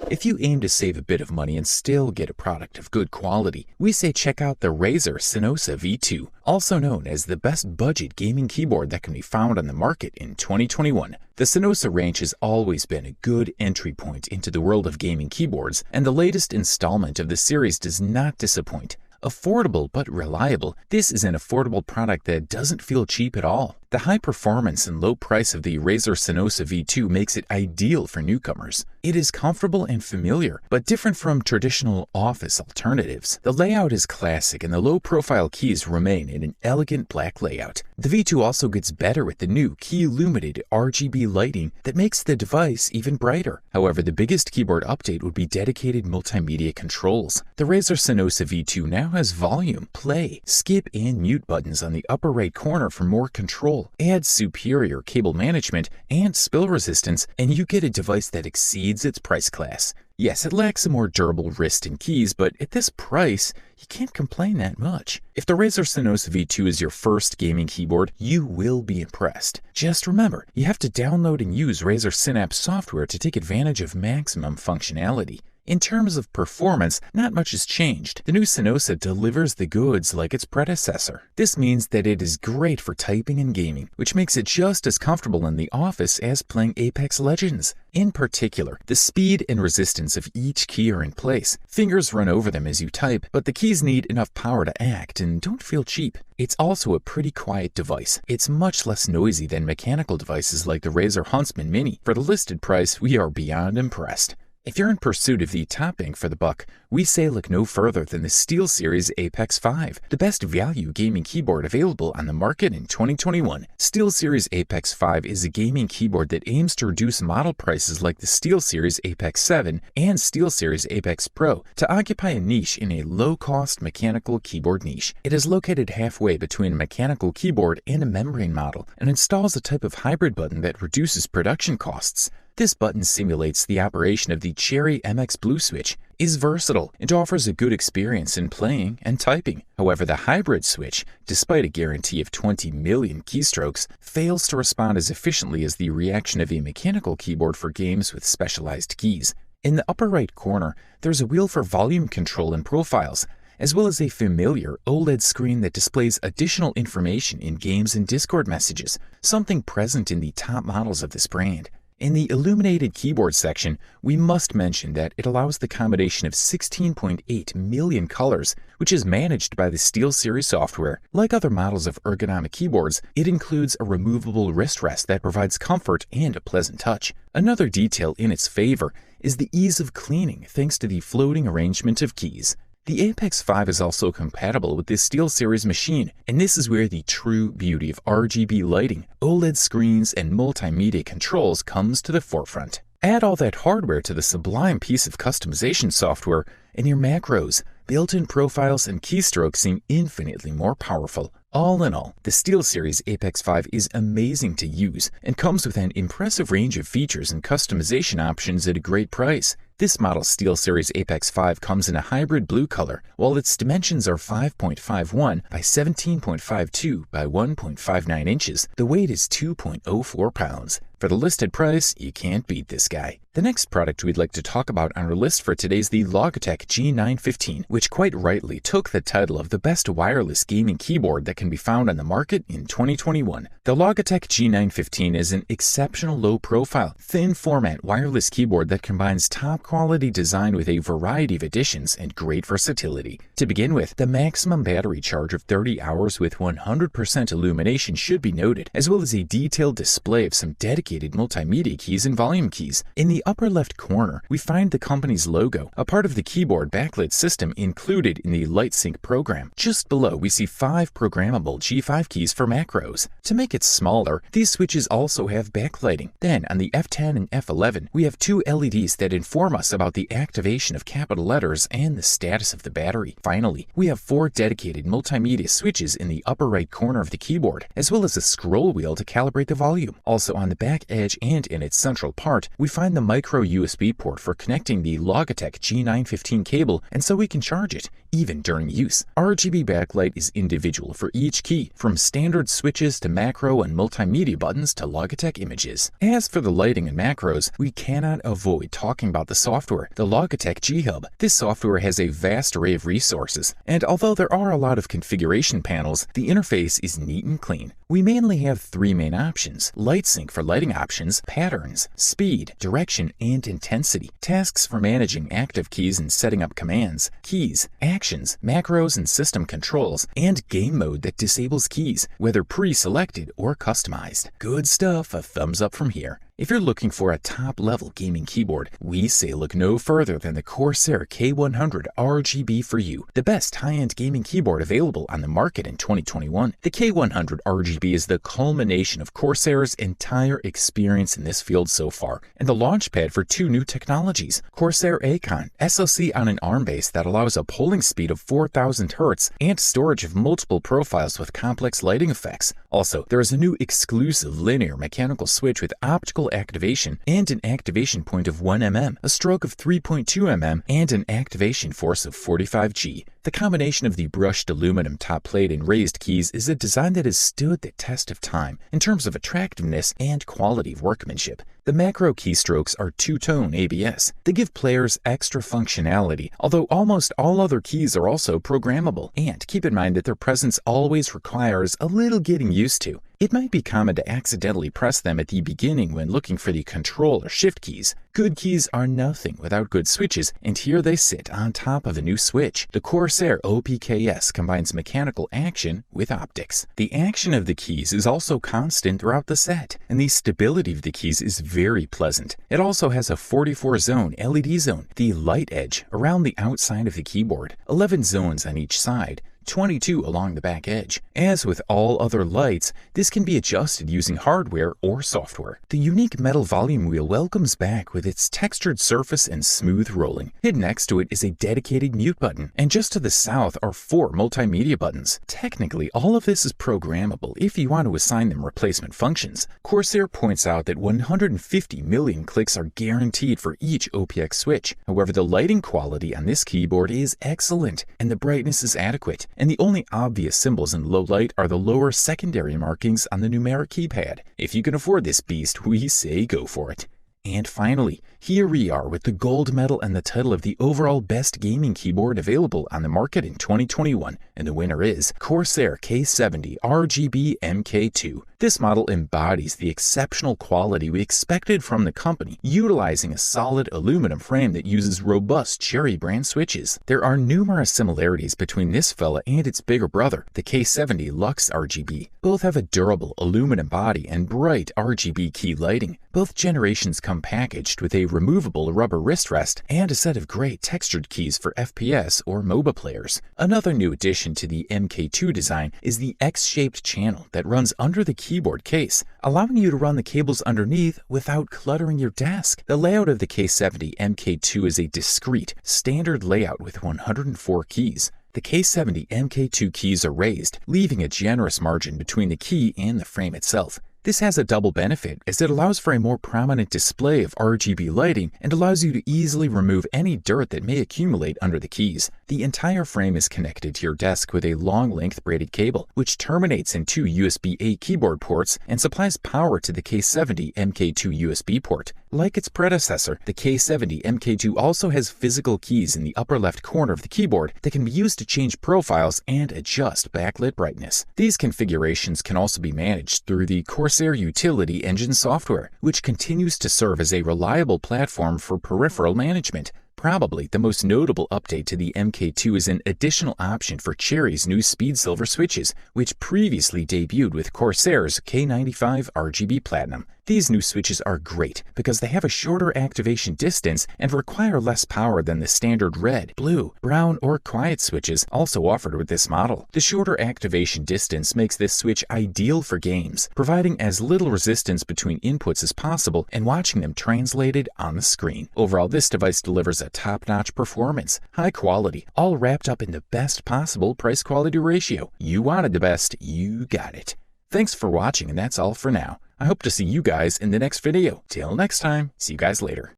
If you aim to save a bit of money and still get a product of good quality, we say check out the Razer Cynosa V2, also known as the best budget gaming keyboard that can be found on the market in 2021. The Cynosa range has always been a good entry point into the world of gaming keyboards, and the latest installment of the series does not disappoint. Affordable but reliable, this is an affordable product that doesn't feel cheap at all. The high performance and low price of the Razer Cynosa V2 makes it ideal for newcomers. It is comfortable and familiar, but different from traditional office alternatives. The layout is classic and the low-profile keys remain in an elegant black layout. The V2 also gets better with the new key-illuminated RGB lighting that makes the device even brighter. However, the biggest keyboard update would be dedicated multimedia controls. The Razer Cynosa V2 now has volume, play, skip, and mute buttons on the upper right corner for more control. Add superior cable management and spill resistance, and you get a device that exceeds its price class. Yes, it lacks a more durable wrist and keys, but at this price, you can't complain that much. If the Razer Cynosa V2 is your first gaming keyboard, you will be impressed. Just remember, you have to download and use Razer Synapse software to take advantage of maximum functionality. In terms of performance, not much has changed. The new Cynosa delivers the goods like its predecessor. This means that it is great for typing and gaming, which makes it just as comfortable in the office as playing Apex Legends. In particular, the speed and resistance of each key are in place. Fingers run over them as you type, but the keys need enough power to act and don't feel cheap. It's also a pretty quiet device. It's much less noisy than mechanical devices like the Razer Huntsman Mini. For the listed price, we are beyond impressed. If you're in pursuit of the top bang for the buck, we say look no further than the SteelSeries Apex 5, the best value gaming keyboard available on the market in 2021. SteelSeries Apex 5 is a gaming keyboard that aims to reduce model prices like the SteelSeries Apex 7 and SteelSeries Apex Pro to occupy a niche in a low-cost mechanical keyboard niche. It is located halfway between a mechanical keyboard and a membrane model and installs a type of hybrid button that reduces production costs. This button simulates the operation of the Cherry MX Blue switch, is versatile, and offers a good experience in playing and typing. However, the hybrid switch, despite a guarantee of 20 million keystrokes, fails to respond as efficiently as the reaction of a mechanical keyboard for games with specialized keys. In the upper right corner, there's a wheel for volume control and profiles, as well as a familiar OLED screen that displays additional information in games and Discord messages, something present in the top models of this brand. In the illuminated keyboard section, we must mention that it allows the combination of 16.8 million colors, which is managed by the SteelSeries software. Like other models of ergonomic keyboards, it includes a removable wrist rest that provides comfort and a pleasant touch. Another detail in its favor is the ease of cleaning thanks to the floating arrangement of keys. The Apex 5 is also compatible with the SteelSeries machine, and this is where the true beauty of RGB lighting, OLED screens, and multimedia controls comes to the forefront. Add all that hardware to the sublime piece of customization software, and your macros, built-in profiles, and keystrokes seem infinitely more powerful. All in all, the SteelSeries Apex 5 is amazing to use and comes with an impressive range of features and customization options at a great price. This model's SteelSeries Apex 5 comes in a hybrid blue color, while its dimensions are 5.51 by 17.52 by 1.59 inches. The weight is 2.04 pounds. For the listed price, you can't beat this guy. The next product we'd like to talk about on our list for today is the Logitech G915, which quite rightly took the title of the best wireless gaming keyboard that can be found on the market in 2021. The Logitech G915 is an exceptional low-profile, thin-format wireless keyboard that combines top-quality design with a variety of additions and great versatility. To begin with, the maximum battery charge of 30 hours with 100% illumination should be noted, as well as a detailed display of some dedicated multimedia keys and volume keys. In the upper left corner, we find the company's logo, a part of the keyboard backlit system included in the LightSync program. Just below, we see 5 programmable G5 keys for macros. To make it smaller, these switches also have backlighting. Then, on the F10 and F11, we have 2 LEDs that inform us about the activation of capital letters and the status of the battery. Finally, we have 4 dedicated multimedia switches in the upper right corner of the keyboard, as well as a scroll wheel to calibrate the volume. Also on the back edge and in its central part, we find the micro USB port for connecting the Logitech G915 cable, and so we can charge it, even during use. RGB backlight is individual for each key, from standard switches to macro and multimedia buttons to Logitech images. As for the lighting and macros, we cannot avoid talking about the software, the Logitech 𝗕𝗲𝗃. This software has a vast array of resources, and although there are a lot of configuration panels, the interface is neat and clean. We mainly have three main options: light sync for lighting options, patterns, speed, direction, and intensity, tasks for managing active keys and setting up commands, keys, actions, macros and system controls, and game mode that disables keys, whether pre-selected or customized. Good stuff, a thumbs up from here. If you're looking for a top-level gaming keyboard, we say look no further than the Corsair K100 RGB for you, the best high-end gaming keyboard available on the market in 2021. The K100 RGB is the culmination of Corsair's entire experience in this field so far, and the launchpad for two new technologies: Corsair Icon, SoC on an ARM base that allows a polling speed of 4000 Hz and storage of multiple profiles with complex lighting effects. Also, there is a new exclusive linear mechanical switch with optical activation and an activation point of 1 mm, a stroke of 3.2 mm, and an activation force of 45 G. The combination of the brushed aluminum top plate and raised keys is a design that has stood the test of time in terms of attractiveness and quality of workmanship. The macro keystrokes are two-tone ABS. They give players extra functionality, although almost all other keys are also programmable. And keep in mind that their presence always requires a little getting used to. It might be common to accidentally press them at the beginning when looking for the Control or Shift keys. Good keys are nothing without good switches, and here they sit on top of a new switch. The Corsair OPKS combines mechanical action with optics. The action of the keys is also constant throughout the set, and the stability of the keys is very pleasant. It also has a 44-zone LED zone, the light edge, around the outside of the keyboard, 11 zones on each side, 22 along the back edge. As with all other lights, this can be adjusted using hardware or software. The unique metal volume wheel welcomes back with its textured surface and smooth rolling. Hidden next to it is a dedicated mute button, and just to the south are 4 multimedia buttons. Technically, all of this is programmable if you want to assign them replacement functions. Corsair points out that 150 million clicks are guaranteed for each OPX switch. However, the lighting quality on this keyboard is excellent, and the brightness is adequate. And the only obvious symbols in low light are the lower secondary markings on the numeric keypad. If you can afford this beast, we say go for it. And finally, here we are with the gold medal and the title of the overall best gaming keyboard available on the market in 2021, and the winner is Corsair K70 RGB MK2. This model embodies the exceptional quality we expected from the company, utilizing a solid aluminum frame that uses robust Cherry brand switches. There are numerous similarities between this fella and its bigger brother, the K70 Lux RGB. Both have a durable aluminum body and bright RGB key lighting. Both generations come packaged with a removable rubber wrist rest and a set of gray textured keys for FPS or MOBA players. Another new addition to the MK2 design is the X-shaped channel that runs under the keyboard case, allowing you to run the cables underneath without cluttering your desk. The layout of the K70 MK2 is a discrete, standard layout with 104 keys. The K70 MK2 keys are raised, leaving a generous margin between the key and the frame itself. This has a double benefit, as it allows for a more prominent display of RGB lighting and allows you to easily remove any dirt that may accumulate under the keys. The entire frame is connected to your desk with a long-length braided cable, which terminates in 2 USB-A keyboard ports and supplies power to the K70 MK2 USB port. Like its predecessor, the K70 MK2 also has physical keys in the upper left corner of the keyboard that can be used to change profiles and adjust backlit brightness. These configurations can also be managed through the Corsair Utility Engine software, which continues to serve as a reliable platform for peripheral management. Probably the most notable update to the MK2 is an additional option for Cherry's new Speed Silver switches, which previously debuted with Corsair's K95 RGB Platinum. These new switches are great because they have a shorter activation distance and require less power than the standard red, blue, brown, or quiet switches also offered with this model. The shorter activation distance makes this switch ideal for games, providing as little resistance between inputs as possible and watching them translated on the screen. Overall, this device delivers a top-notch performance, high quality, all wrapped up in the best possible price-quality ratio. You wanted the best, you got it. Thanks for watching, and that's all for now. I hope to see you guys in the next video. Till next time, see you guys later.